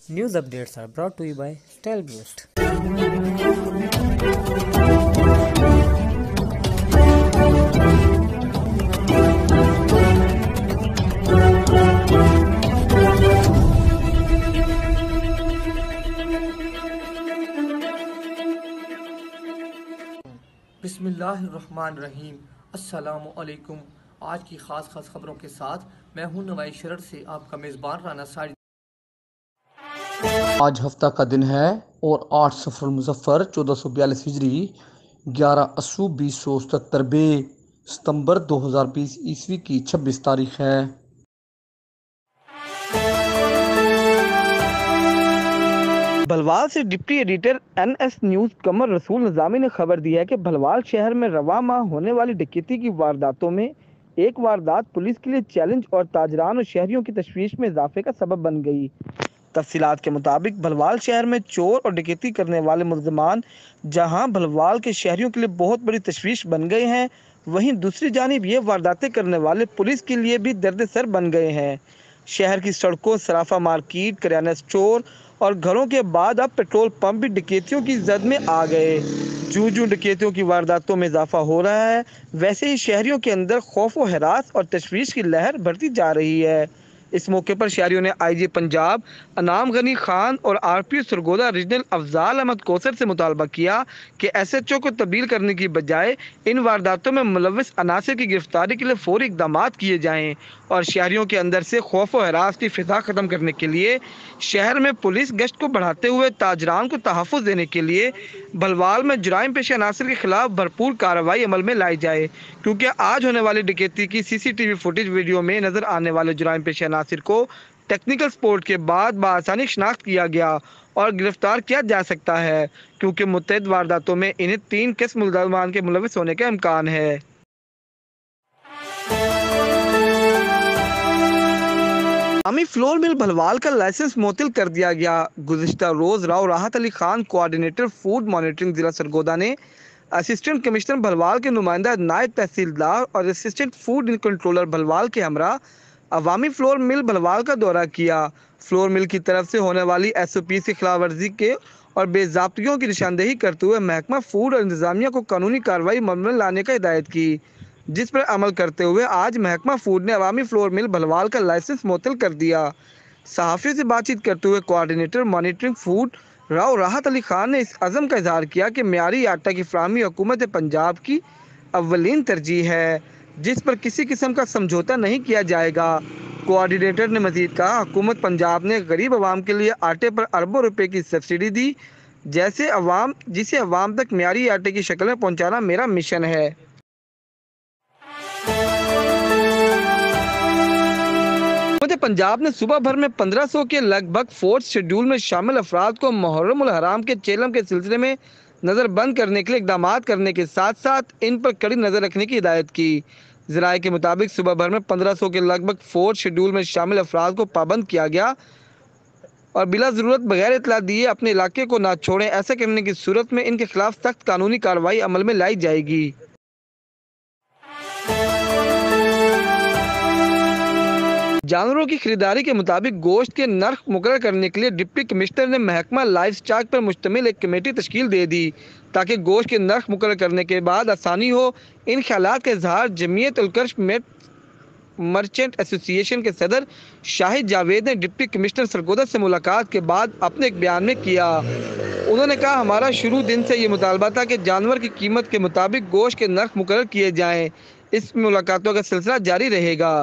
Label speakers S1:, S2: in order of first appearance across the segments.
S1: News updates are brought to you by Stelboost.
S2: बिस्मिल्लाहिर्रहमानिर्रहीम। अस्सलामु अलैकुम। आज की ख़ास खबरों के साथ मैं हूं नवाई शरर से आपका मेज़बान राना सारी।
S3: आज हफ्ता का दिन है और 8 सफर मुजफ्फर 1442 हिजरी 11 असू 2077 बे सितंबर 2020 ईस्वी की 26 तारीख है।
S4: भलवाल से डिप्टी एडिटर NS न्यूज़ कमर रसूल निज़ामी ने खबर दी है कि भलवाल शहर में रवा माह होने वाली डकैती की वारदातों में एक वारदात पुलिस के लिए चैलेंज और ताजरान और शहरियों की तशवीश में इजाफे का सबब बन गई। तफसीलात के मुताबिक भलवाल शहर में चोर और डकैती करने वाले मुल्ज़िमान जहां भलवाल के शहरियों के लिए बहुत बड़ी तशवीश बन गए हैं, वहीं दूसरी जानिब ये वारदातें करने वाले पुलिस के लिए भी दर्द सर बन गए हैं। शहर की सड़कों, सराफा मार्केट, किराना स्टोर और घरों के बाद अब पेट्रोल पंप भी डकैतियों की जद में आ गए। जूं जूं डकैतियों की वारदातों में इजाफा हो रहा है, वैसे ही शहरियों के अंदर खौफ व हरास और तशवीश की लहर बढ़ती जा रही है। इस मौके पर शहरियों ने IG पंजाब अनाम गनी खान और RPO सरगोदा रीजनल अफजाल अहमद कौसर से मुतालबा किया कि SHO को तब्दील करने की बजाय इन वारदातों में मुलव्विस अनासर की गिरफ्तारी के लिए फौरी इकदाम किए जाएं और शहरियों के अंदर से खौफ व हरास की फिजा ख़त्म करने के लिए शहर में पुलिस गश्त को बढ़ाते हुए ताजरान को तहफ़्फ़ुज़ देने के लिए भलवाल में जुराइम पेशे अनासर के खिलाफ भरपूर कार्रवाई अमल में लाई जाए, क्योंकि आज होने वाली डकैती की CCTV फुटेज वीडियो में नज़र आने वाले जुराइम पेशे अनासर को टेक्निकल सपोर्ट के बाद बआसानी शनाख्त किया गया और गिरफ्तार किया जा सकता है, क्योंकि मुतअद्दिद वारदातों में इन्हें 3 किस्म मुल्ज़िमान के मुलव्विस होने का इम्कान है। अवामी फ्लोर मिल भलवाल का लाइसेंस मुअत्तल कर दिया गया। गुज़िश्ता रोज़ राव राहत Ali Khan coordinator food monitoring जिला सरगोदा ने असिस्टेंट कमिश्नर भलवाल के नुमाइंदा नायब तहसीलदार और असिस्टेंट फूड कंट्रोलर भलवाल के हमरा अवामी फ्लोर मिल भलवाल का दौरा किया। फ्लोर मिल की तरफ से होने वाली SOP की खिलाफ वर्जी के और बेज़ाब्तियों की निशानदेही करते हुए महकमा फूड और इंतजामिया को कानूनी कार्रवाई अमल में लाने का हिदायत की, जिस पर अमल करते हुए आज महकमा फूड ने अवामी फ्लोर मिल भलवाल का लाइसेंस मुअत्तल कर दिया। सहाफ़ियों से बातचीत करते हुए कोऑर्डिनेटर मॉनिटरिंग फूड राव राहत अली खान ने इस अज़म का इजहार किया कि मियारी आटा की फराहमी हुकूमत पंजाब की अव्वलीन तरजीह है, जिस पर किसी किस्म का समझौता नहीं किया जाएगा। कोऑर्डिनेटर ने मजीद कहा, हुकूमत पंजाब ने गरीब आवाम के लिए आटे पर अरबों रुपए की सब्सिडी दी, जिसे अवाम तक मियारी आटे की शक्ल में पहुँचाना मेरा मिशन है। पंजाब ने सुबह भर में 1500 के लगभग फोर्थ शेड्यूल में शामिल अफराद को मुहर्रम उल हराम के चेलम के सिलसिले में नज़रबंद करने के लिए इकदाम करने के साथ साथ इन पर कड़ी नज़र रखने की हिदायत की। ज़राए के मुताबिक सुबह भर में 1500 के लगभग फोर्थ शेड्यूल में शामिल अफराद को पाबंद किया गया और बिला ज़रूरत बगैर इतला दिए अपने इलाके को ना छोड़ें। ऐसा करने की सूरत में इनके खिलाफ सख्त कानूनी कार्रवाई अमल में लाई जाएगी। जानवरों की खरीदारी के मुताबिक गोश्त के नर्ख मुकर्रर करने के लिए डिप्टी कमिश्नर ने महकमा लाइव स्टॉक पर मुश्तमिल एक कमेटी तश्कील दे दी, ताकि गोश्त के नर्ख मुकर्रर करने के बाद आसानी हो। इन ख्यालात का इजहार जमीयत उल कर्श मर्चेंट एसोसिएशन के सदर शाहिद जावेद ने डिप्टी कमिश्नर सरगोदा से मुलाकात के बाद अपने एक बयान में किया। उन्होंने कहा, हमारा शुरू दिन से ये मुतालबा था कि जानवर की कीमत के मुताबिक गोश्त के नर्ख मुकर्रर किए जाएँ। इस मुलाकातों का सिलसिला जारी रहेगा।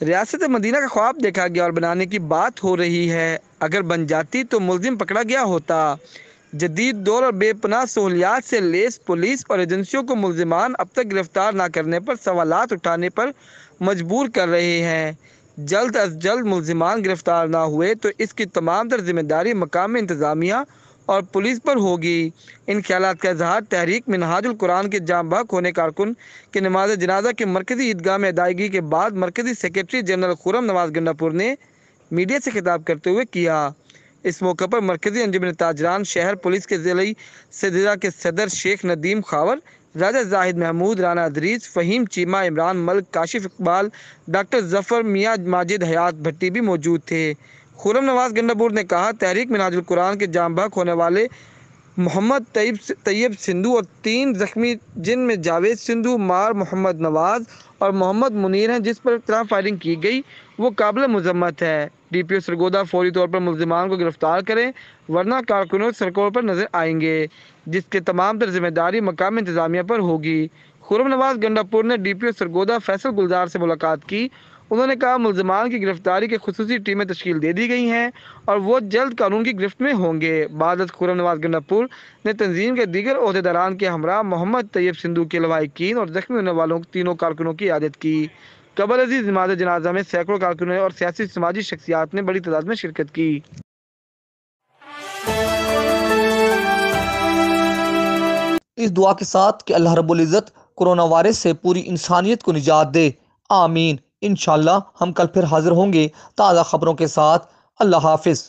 S4: रियासत मदीना का ख्वाब देखा गया और बनाने की बात हो रही है। अगर बन जाती तो मुल्जिम पकड़ा गया होता। जदीद दौर और बेपनाह सहूलियात से लेस पुलिस और एजेंसियों को मुल्जिमान अब तक गिरफ्तार ना करने पर सवालात उठाने पर मजबूर कर रहे हैं। जल्द अज जल्द मुल्जिमान गिरफ्तार ना हुए तो इसकी तमाम तर जिम्मेदारी मकामी इंतज़ामिया और पुलिस पर होगी। इन ख्यालात का इजहार तहरीक मिनहाजुल कुरान के जाम बहक होने कारकुन के नमाज जनाजा के मरकज़ी ईदगाह में अदायगी के बाद मरकज़ी सेक्रेटरी जनरल खुरम नवाज गंडापुर ने मीडिया से खिताब करते हुए किया। इस मौके पर मरकज़ी अंजुमन ताजरान शहर पुलिस के ज़िला के सदर शेख नदीम खावर, राजा जाहिद महमूद, राना अदरीस, फ़हीम चीमा, इमरान मलिक, काशिफ इकबाल, डॉक्टर जफ़र मियाँ, माजिद हयात भट्टी भी मौजूद थे। खुर्रम नवाज गंडापुर ने कहा, तहरीक मिनाजुल कुरान के जाम बहक होने वाले मोहम्मद तैयब सिंधु और 3 जख्मी जिनमें जावेद सिंधु, मार मोहम्मद नवाज और मोहम्मद मुनीर हैं, जिस पर इतना फायरिंग की गई वो काबिल मजम्मत है। DPO सरगोदा फौरी तौर पर मुल्जिमान को गिरफ्तार करें, वरना कारकुनों सड़कों पर नजर आएंगे, जिसके तमाम तर जिम्मेदारी मकामी इंतजामिया पर होगी। खुर्रम नवाज गंडापुर ने DPO सरगोदा फैसल गुलजार से मुलाकात की। उन्होंने कहा, मुल्जिमान की गिरफ्तारी के खुसूसी टीमें तश्कील दे दी गई हैं और वो जल्द कानून की गिरफ्त में होंगे। बाद खुर्रम नवाज गंडापुर ने तंजीम के दीगर ओहदेदारान के हमरा मोहम्मद तैयब सिंधु के लवाहिकीन और जख्मी होने वालों तीनों कारकुनों की इयादत की। कबर अजीज नमाज जनाजा में सैकड़ों कारकुनों और सियासी समाजी शख्सियात ने बड़ी तादाद में शिरकत की।
S3: इस दुआ के साथ कि अल्लाह रब्बुल इज़्ज़त कोरोना वायरस से पूरी इंसानियत को निजात दे, आमीन। इंशाल्लाह हम कल फिर हाजिर होंगे ताज़ा खबरों के साथ। अल्लाह हाफिज़।